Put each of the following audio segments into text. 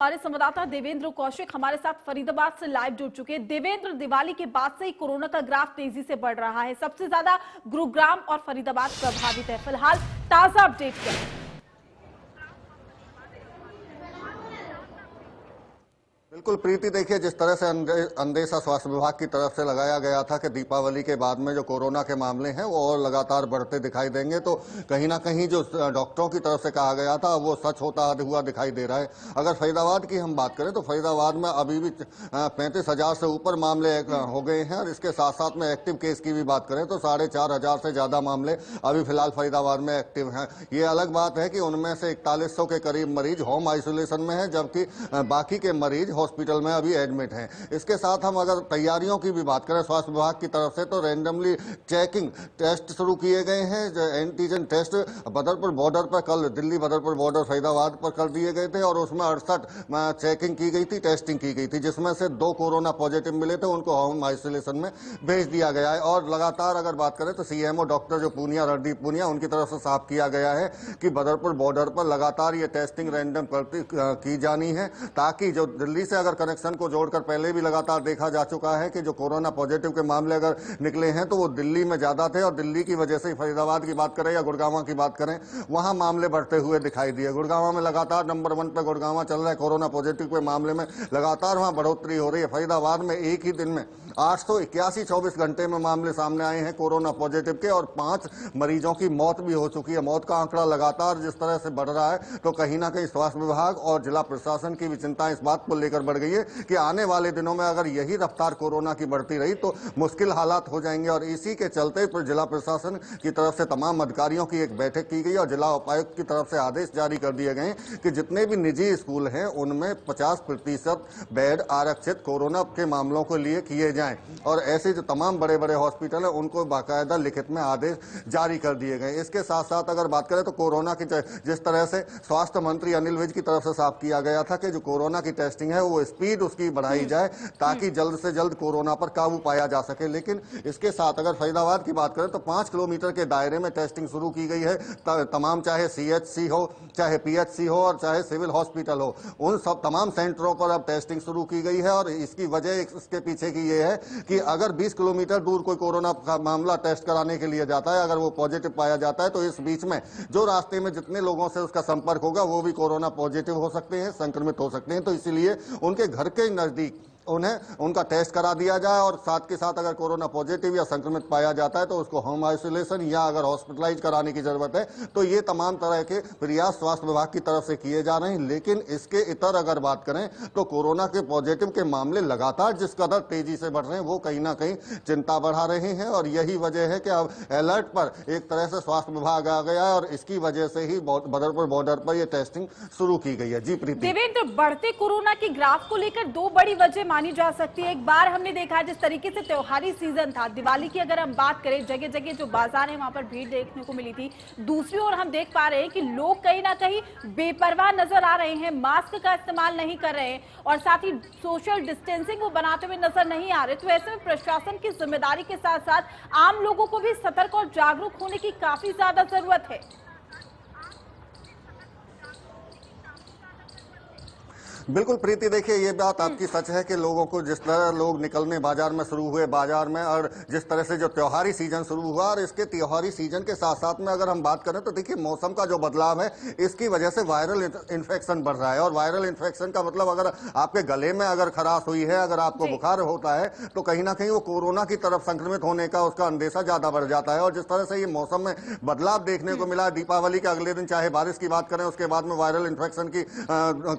हमारे संवाददाता देवेंद्र कौशिक हमारे साथ फरीदाबाद से लाइव जुड़ चुके हैं। देवेंद्र, दिवाली के बाद से ही कोरोना का ग्राफ तेजी से बढ़ रहा है। सबसे ज्यादा गुरुग्राम और फरीदाबाद प्रभावित है। फिलहाल ताजा अपडेट क्या है? बिल्कुल प्रीति, देखिए जिस तरह से अंदेशा स्वास्थ्य विभाग की तरफ से लगाया गया था कि दीपावली के बाद में जो कोरोना के मामले हैं वो और लगातार बढ़ते दिखाई देंगे, तो कहीं ना कहीं जो डॉक्टरों की तरफ से कहा गया था वो सच होता हुआ दिखाई दे रहा है। अगर फरीदाबाद की हम बात करें तो फरीदाबाद में अभी भी 35,000 से ऊपर मामले हो गए हैं, और इसके साथ साथ में एक्टिव केस की भी बात करें तो 4,500 से ज्यादा मामले अभी फिलहाल फरीदाबाद में एक्टिव हैं। ये अलग बात है कि उनमें से 4100 के करीब मरीज होम आइसोलेशन में है, जबकि बाकी के मरीज हॉस्पिटल में अभी एडमिट हैं। इसके साथ हम अगर तैयारियों की भी बात करें स्वास्थ्य विभाग की तरफ से, तो रैंडमली चेकिंग टेस्ट शुरू किए गए हैं। जो एंटीजन टेस्ट बदरपुर बॉर्डर पर कल, दिल्ली बदरपुर बॉर्डर फरीदाबाद पर कर दिए गए थे, और उसमें 68 चेकिंग की गई थी, टेस्टिंग की गई थी, जिसमें से 2 कोरोना पॉजिटिव मिले थे, उनको होम आइसोलेशन में भेज दिया गया है। और लगातार अगर बात करें तो सीएमओ डॉक्टर जो पूनिया, रणदीप पूनिया, उनकी तरफ से साफ किया गया है कि बदरपुर बॉर्डर पर लगातार ये टेस्टिंग रैंडम की जानी है, ताकि जो दिल्ली से अगर कनेक्शन को जोड़कर पहले भी लगातार देखा जा चुका है कि जो कोरोना पॉजिटिव के मामले अगर निकले हैं तो वो दिल्ली में ज्यादा थे, और दिल्ली की वजह से फरीदाबाद की बात करें या गुड़गांव की बात करें, वहां मामले बढ़ते हुए दिखाई दिए। गुड़गांव में लगातार नंबर 1 पर गुड़गांव चल रहा है कोरोना पॉजिटिव के मामले में, लगातार वहां बढ़ोतरी हो रही है। फरीदाबाद में एक ही दिन में 881 24 घंटे में मामले सामने आए हैं कोरोना पॉजिटिव के, और 5 मरीजों की मौत भी हो चुकी है। मौत का आंकड़ा लगातार जिस तरह से बढ़ रहा है, तो कहीं ना कहीं स्वास्थ्य विभाग और जिला प्रशासन की भी चिंता इस बात को लेकर बढ़ गई है कि आने वाले दिनों में अगर यही रफ्तार कोरोना की बढ़ती रही तो मुश्किल हालात हो जाएंगे। और इसी के चलते जिला प्रशासन की तरफ से तमाम अधिकारियों की एक बैठक की गई, और जिला उपायुक्त की तरफ से आदेश जारी कर दिए गए कि जितने भी निजी स्कूल हैं उनमें 50% बेड आरक्षित कोरोना के मामलों को लिए किए जाएं, और ऐसे जो तमाम बड़े बड़े हॉस्पिटल है उनको बाकायदा लिखित में आदेश जारी कर दिए गए। इसके साथ साथ अगर बात करें तो कोरोना की जिस तरह से स्वास्थ्य मंत्री अनिल विज की तरफ से साफ किया गया था कि जो कोरोना की टेस्टिंग है वो स्पीड उसकी बढ़ाई जाए, ताकि जल्द से जल्द कोरोना पर काबू पाया जा सके। लेकिन इसके साथ अगर फरीदाबाद की बात करें तो 5 किलोमीटर के दायरे में टेस्टिंग शुरू की गई है। तमाम, चाहे सीएचसी हो, चाहे पीएचसी हो, और चाहे सिविल हॉस्पिटल हो, उन सब तमाम सेंटरों पर अब टेस्टिंग शुरू की गई है। और इसकी वजह इसके पीछे की ये है कि अगर 20 किलोमीटर दूर कोई कोरोना का मामला टेस्ट कराने के लिए जाता है, अगर वो पॉजिटिव पाया जाता है, तो इस बीच में जो रास्ते में जितने लोगों से उसका संपर्क होगा वो भी कोरोना पॉजिटिव हो सकते हैं, संक्रमित हो सकते हैं। तो इसीलिए उनके घर के नजदीक उनका टेस्ट करा दिया जाए, और साथ के साथ अगर कोरोना पॉजिटिव या संक्रमित पाया जाता है तो उसको होम आइसोलेशन या अगर हॉस्पिटलाइज कराने की जरूरत है, तो ये तमाम तरह के प्रयास स्वास्थ्य विभाग की तरफ से किए जा रहे हैं। लेकिन इसके इतर अगर बात करें तो कोरोना के पॉजिटिव के मामले लगातार जिस कदर तेजी से बढ़ रहे हैं वो कहीं ना कहीं चिंता बढ़ा रहे हैं, और यही वजह है कि अब अलर्ट पर एक तरह से स्वास्थ्य विभाग आ गया है, और इसकी वजह से ही बदरपुर बॉर्डर पर यह टेस्टिंग शुरू की गई है। जी प्रीति। देवेंद्र, बढ़ते कोरोना के ग्राफ को लेकर 2 बड़ी वजह मानी जा सकती है। एक बार हमने देखा जिस तरीके से त्योहारी सीजन था, दिवाली की अगर हम बात करें, जगह जगह जो बाजार है वहां पर भीड़ देखने को मिली थी। दूसरी ओर हम देख पा रहे हैं कि लोग कहीं ना कहीं बेपरवाह नजर आ रहे हैं, मास्क का इस्तेमाल नहीं कर रहे हैं, और साथ ही सोशल डिस्टेंसिंग वो बनाते हुए नजर नहीं आ रहे। तो ऐसे में प्रशासन की जिम्मेदारी के साथ साथ आम लोगों को भी सतर्क और जागरूक होने की काफी ज्यादा जरूरत है। बिल्कुल प्रीति, देखिए ये बात आपकी सच है कि लोगों को जिस तरह लोग निकलने बाजार में शुरू हुए, बाजार में, और जिस तरह से जो त्योहारी सीजन शुरू हुआ, और इसके त्योहारी सीजन के साथ साथ में अगर हम बात करें तो देखिए मौसम का जो बदलाव है इसकी वजह से वायरल इन्फेक्शन बढ़ रहा है। और वायरल इन्फेक्शन का मतलब अगर आपके गले में अगर खराश हुई है, अगर आपको बुखार होता है, तो कहीं ना कहीं वो कोरोना की तरफ संक्रमित होने का उसका अंदेशा ज्यादा बढ़ जाता है। और जिस तरह से ये मौसम में बदलाव देखने को मिला, दीपावली के अगले दिन चाहे बारिश की बात करें, उसके बाद में वायरल इन्फेक्शन की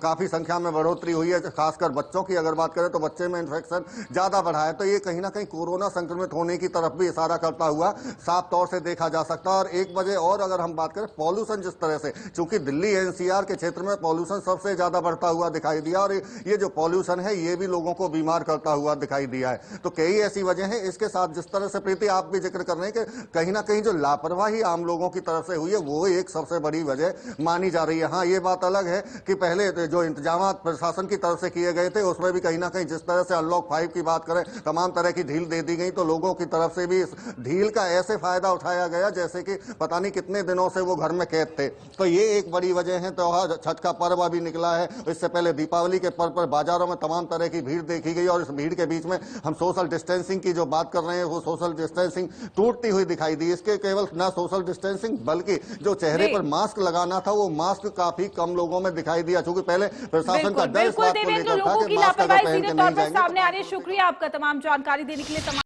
काफी संख्या में बढ़ोतरी हुई है। खासकर बच्चों की अगर बात करें तो बच्चे में इन्फेक्शन ज्यादा बढ़ा है, तो ये कहीं ना कहीं कोरोना संक्रमित होने की तरफ भी इशारा करता हुआ साफ तौर से देखा जा सकता है। और एक वजह और अगर हम बात करें, पॉल्यूशन जिस तरह से, चूंकि दिल्ली एनसीआर के क्षेत्र में पॉल्यूशन सबसे ज्यादा बढ़ता हुआ दिखाई दिया, और ये जो पॉल्यूशन है ये भी लोगों को बीमार करता हुआ दिखाई दिया है। तो कई ऐसी वजह है। इसके साथ जिस तरह से प्रीति आप भी जिक्र कर रहे हैं कि कहीं ना कहीं जो लापरवाही आम लोगों की तरफ से हुई है वो एक सबसे बड़ी वजह मानी जा रही है। हाँ, ये बात अलग है कि पहले जो इंतजाम प्रशासन की तरफ से किए गए थे उसमें भी कहीं ना कहीं जिस तरह से अनलॉक 5 की बात करें, तमाम तरह की ढील दे दी गई, तो लोगों की तरफ से भी इस ढील का ऐसे फायदा उठाया गया जैसे कि पता नहीं कितने दिनों से वो घर में कैद थे। तो ये एक बड़ी वजह है। त्योहार छठ का पर्व अभी निकला है, इससे पहले दीपावली के पर्व पर बाजारों में तमाम तरह की भीड़ देखी गई और इस भीड़ के बीच में हम सोशल डिस्टेंसिंग की जो बात कर रहे हैं वो सोशल डिस्टेंसिंग टूटती हुई दिखाई दी। इसके केवल ना सोशल डिस्टेंसिंग बल्कि जो चेहरे पर मास्क लगाना था वो मास्क काफी कम लोगों में दिखाई दिया, क्योंकि पहले प्रशासन का डर इस बात को लेकर था कि मास्क अगर पहन के नहीं जाएंगे। सामने आ रही है। शुक्रिया आपका तमाम जानकारी देने के लिए।